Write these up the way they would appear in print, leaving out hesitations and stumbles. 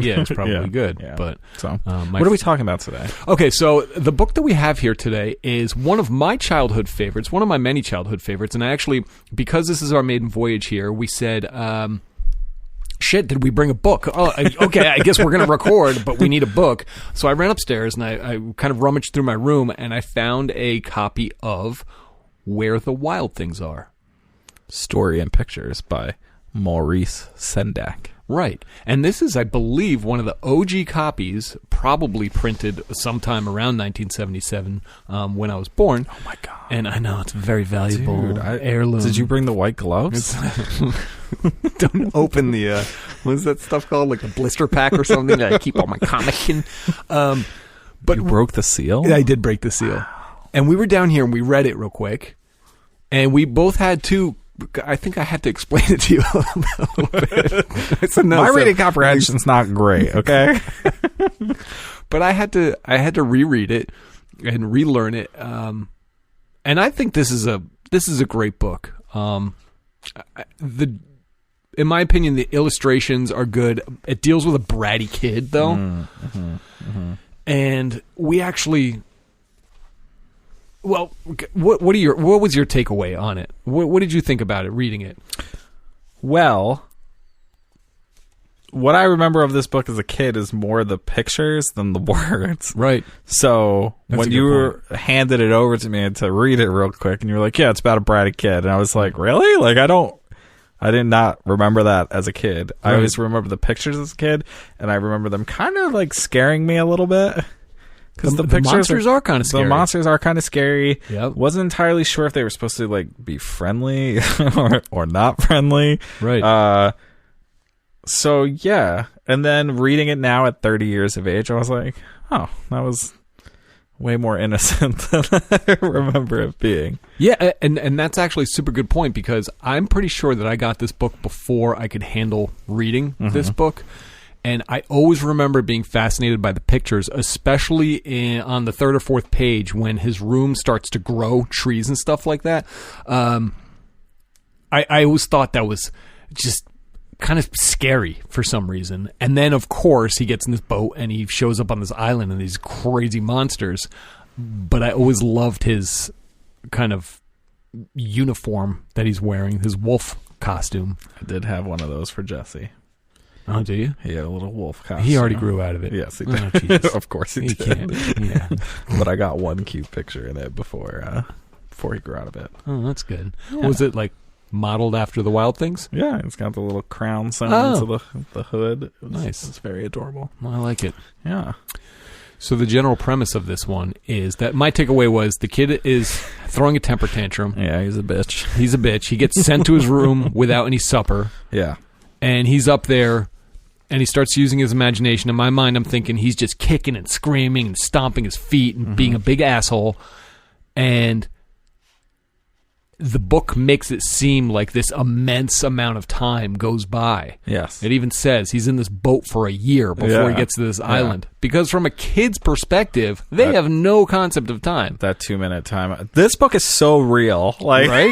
yeah, it's probably good. Yeah. But so, what are we talking about today? Okay, so the book that we have here today is one of my childhood favorites, one of my many childhood favorites, and I actually, because this is our maiden voyage here, we said, shit, did we bring a book? Oh, okay, I guess we're going to record, but we need a book. So I ran upstairs and I kind of rummaged through my room and I found a copy of Where the Wild Things Are. Story and Pictures by Maurice Sendak. Right. And this is, I believe, one of the OG copies, probably printed sometime around 1977 when I was born. Oh, my God. And I know, it's a very valuable heirloom. Did you bring the white gloves? Don't open the, what's that stuff called? Like a blister pack or something that I keep all my comics in. But you broke the seal? Yeah, I did break the seal. And we were down here and we read it real quick. And we both had to... I think I had to explain it to you a little bit. My reading comprehension's not great, okay? But I had to reread it and relearn it. And I think this is a great book. In my opinion, the illustrations are good. It deals with a bratty kid, though. And we actually... Well, what was your takeaway on it? What did you think about it, reading it? Well, what I remember of this book as a kid is more the pictures than the words. Right. So when you handed it over to me to read it real quick, and you were like, "Yeah, it's about a bratty kid," and I was like, "Really? Like, I did not remember that as a kid. Right. I always remember the pictures as a kid, and I remember them kind of like scaring me a little bit." Because the monsters are kind of scary. The monsters are kind of scary. Yep. Wasn't entirely sure if they were supposed to like be friendly or not friendly. Right. So yeah, and then reading it now at 30 years of age, I was like, oh, that was way more innocent than I remember it being. Yeah, and that's actually a super good point, because I'm pretty sure that I got this book before I could handle reading this book. And I always remember being fascinated by the pictures, especially on the third or fourth page when his room starts to grow trees and stuff like that. I always thought that was just kind of scary for some reason. And then, of course, he gets in this boat and he shows up on this island and these crazy monsters. But I always loved his kind of uniform that he's wearing, his wolf costume. I did have one of those for Jesse. Oh, do you? He had a little wolf costume. He already grew out of it. Yes, he did. Oh, of course he did. Can't. Yeah. But I got one cute picture in it before he grew out of it. Oh, that's good. Yeah. Was it like modeled after the Wild Things? Yeah, it's got the little crown signs of the hood. Nice. It's very adorable. Well, I like it. Yeah. So the general premise of this one is that my takeaway was the kid is throwing a temper tantrum. Yeah, he's a bitch. He's a bitch. He gets sent to his room without any supper. Yeah. And he's up there and he starts using his imagination. In my mind, I'm thinking he's just kicking and screaming and stomping his feet and being a big asshole. And the book makes it seem like this immense amount of time goes by. Yes. It even says he's in this boat for a year before he gets to this island. Because from a kid's perspective, they have no concept of time. That 2-minute time. This book is so real. Like, right?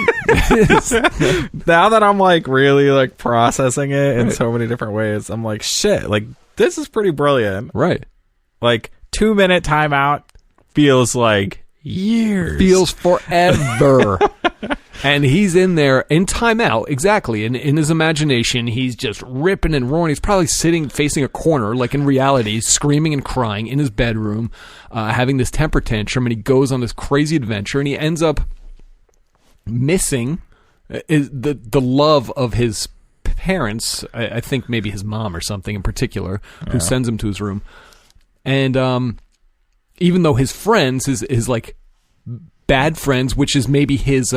Now that I'm like really like processing it in so many different ways, I'm like, shit, like this is pretty brilliant. Right. Like 2-minute timeout feels like years. Feels forever. And he's in there in timeout, exactly. And in his imagination, he's just ripping and roaring. He's probably sitting facing a corner, like in reality, screaming and crying in his bedroom, having this temper tantrum. And he goes on this crazy adventure, and he ends up missing the love of his parents. I think maybe his mom or something in particular, who sends him to his room. And even though his friends, his like bad friends, which is maybe his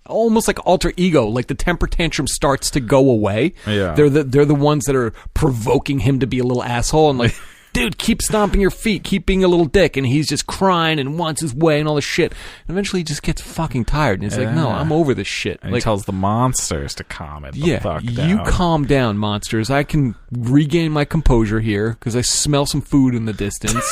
almost like alter ego, like the temper tantrum starts to go away. Yeah. They're the ones that are provoking him to be a little asshole and like, dude, keep stomping your feet, keep being a little dick, and he's just crying and wants his way and all this shit. And eventually he just gets fucking tired and he's like, no, I'm over this shit. And like, he tells the monsters to calm it the fuck down. You calm down, monsters. I can regain my composure here because I smell some food in the distance.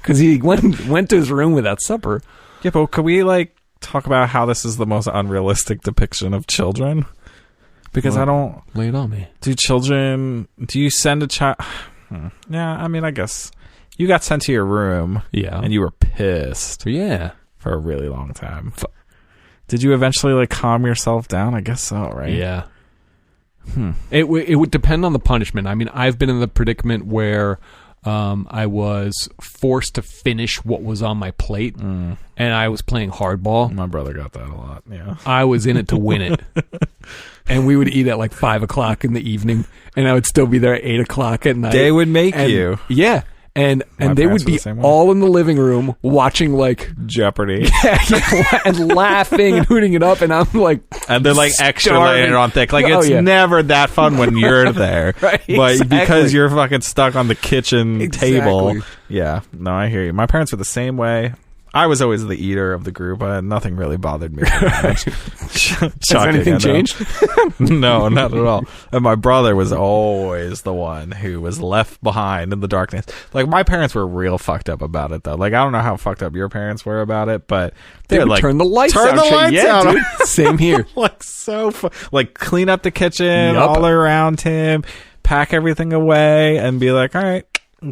Because he went to his room without supper. Yeah, but could we like talk about how this is the most unrealistic depiction of children? Because I don't... Lay it on me. Do you send a child... Yeah, I mean, I guess... You got sent to your room. Yeah. And you were pissed. Yeah. For a really long time. Did you eventually, like, calm yourself down? I guess so, right? Yeah. It would depend on the punishment. I mean, I've been in the predicament where... I was forced to finish what was on my plate, and I was playing hardball. My brother got that a lot, yeah. I was in it to win it. And we would eat at like 5 o'clock in the evening, and I would still be there at 8 o'clock at night. They would make you. Yeah. And they would be all in the living room watching like Jeopardy and laughing and hooting it up, and I'm like, and they're like extra laying it on thick. Like it's never that fun when you're there, right? But Exactly. because you're fucking stuck on the kitchen table. Yeah, no, I hear you. My parents were the same way. I was always the eater of the group. Nothing really bothered me. Has anything changed? No, not at all. And my brother was always the one who was left behind in the darkness. Like, my parents were real fucked up about it, though. Like, I don't know how fucked up your parents were about it, but they would like, turn the lights out. Dude. Same here. Like, like, clean up the kitchen all around him, pack everything away, and be like, all right.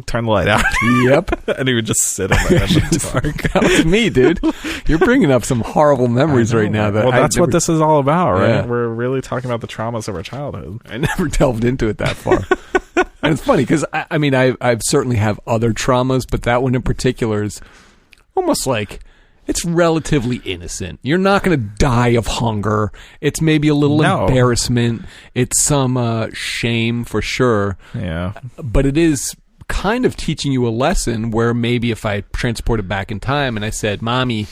Turn the light out. Yep. And he would just sit in there in the dark. That was me, dude. You're bringing up some horrible memories right now. That's what this is all about, right? Yeah. We're really talking about the traumas of our childhood. I never delved into it that far. And it's funny because, I mean, I've certainly have other traumas, but that one in particular is almost like... It's relatively innocent. You're not going to die of hunger. It's maybe a little embarrassment. It's some shame for sure. Yeah. But it is... kind of teaching you a lesson where maybe if I transported back in time and I said, Mommy,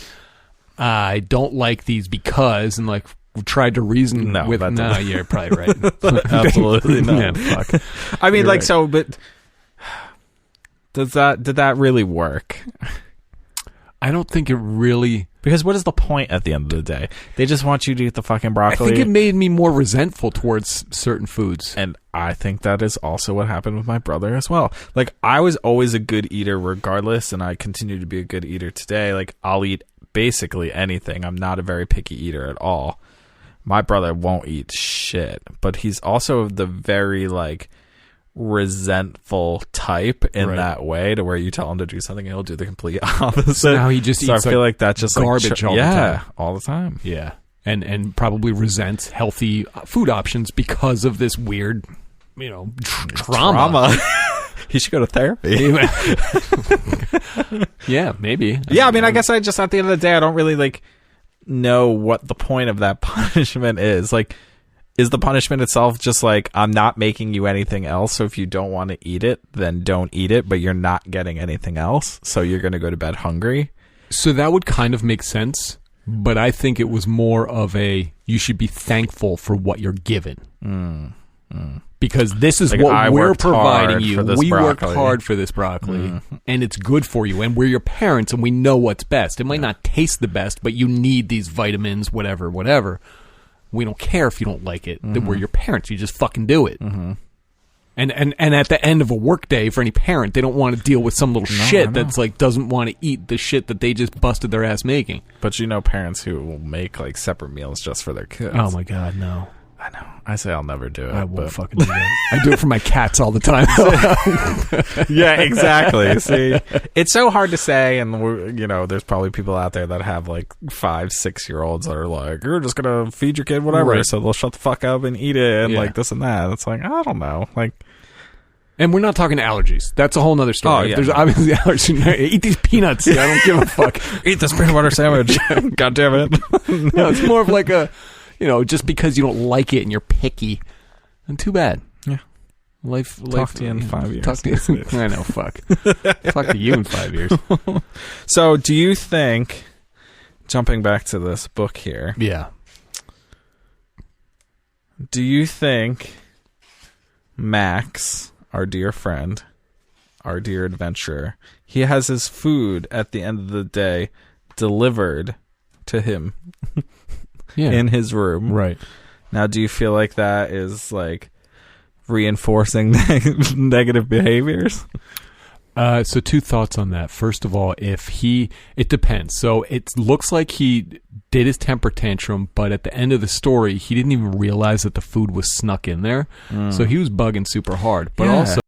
I don't like these because, and like tried to reason with, no, you're probably right. Absolutely not. Yeah, fuck. I mean, you're like, right. so, but did that really work? I don't think it really... Because what is the point at the end of the day? They just want you to eat the fucking broccoli. I think it made me more resentful towards certain foods. And I think that is also what happened with my brother as well. Like, I was always a good eater regardless, and I continue to be a good eater today. Like, I'll eat basically anything. I'm not a very picky eater at all. My brother won't eat shit, but he's also the very, like... resentful type in that way to where you tell him to do something and he'll do the complete opposite. So now he just eats I feel like that's just garbage all the time. All the time. Yeah. And probably resents healthy food options because of this weird, trauma. He should go to therapy. Yeah, maybe. Yeah, I mean, I guess I just, at the end of the day, I don't really like know what the point of that punishment is. Like, is the punishment itself just like, I'm not making you anything else, so if you don't want to eat it, then don't eat it, but you're not getting anything else, so you're going to go to bed hungry? So that would kind of make sense, but I think it was more of a, you should be thankful for what you're given. Because this is like, what we're providing you. We worked hard for this broccoli, and it's good for you, and we're your parents, and we know what's best. It might not taste the best, but you need these vitamins, whatever. We don't care if you don't like it. That we're your parents. You just fucking do it. And at the end of a work day, for any parent, they don't want to deal with some little shit that's like doesn't want to eat the shit that they just busted their ass making. But you know parents who will make like separate meals just for their kids. Oh my God, no. I know. I say I'll never do it. I won't fucking do that. I do it for my cats all the time. Yeah, exactly. See, it's so hard to say, and there's probably people out there that have like 5-6-year-olds that are like, you're just gonna feed your kid whatever, so they'll shut the fuck up and eat it, and like this and that. It's like, I don't know, like. And we're not talking allergies. That's a whole nother story. Oh, yeah. There's obviously allergies. Eat these peanuts. I don't give a fuck. Eat this peanut butter sandwich. God damn it. No, it's more of like a. Just because you don't like it and you're picky, and too bad. Yeah. Talk to you in 5 years. Talk to you. I know, fuck. Talk to you in 5 years. So, do you think, jumping back to this book here. Yeah. Do you think Max, our dear friend, our dear adventurer, he has his food at the end of the day delivered to him? Yeah. In his room. Right. Now, do you feel like that is like reinforcing negative behaviors? So two thoughts on that. First of all, it depends. So it looks like he did his temper tantrum, but at the end of the story, he didn't even realize that the food was snuck in there. So he was bugging super hard. But also,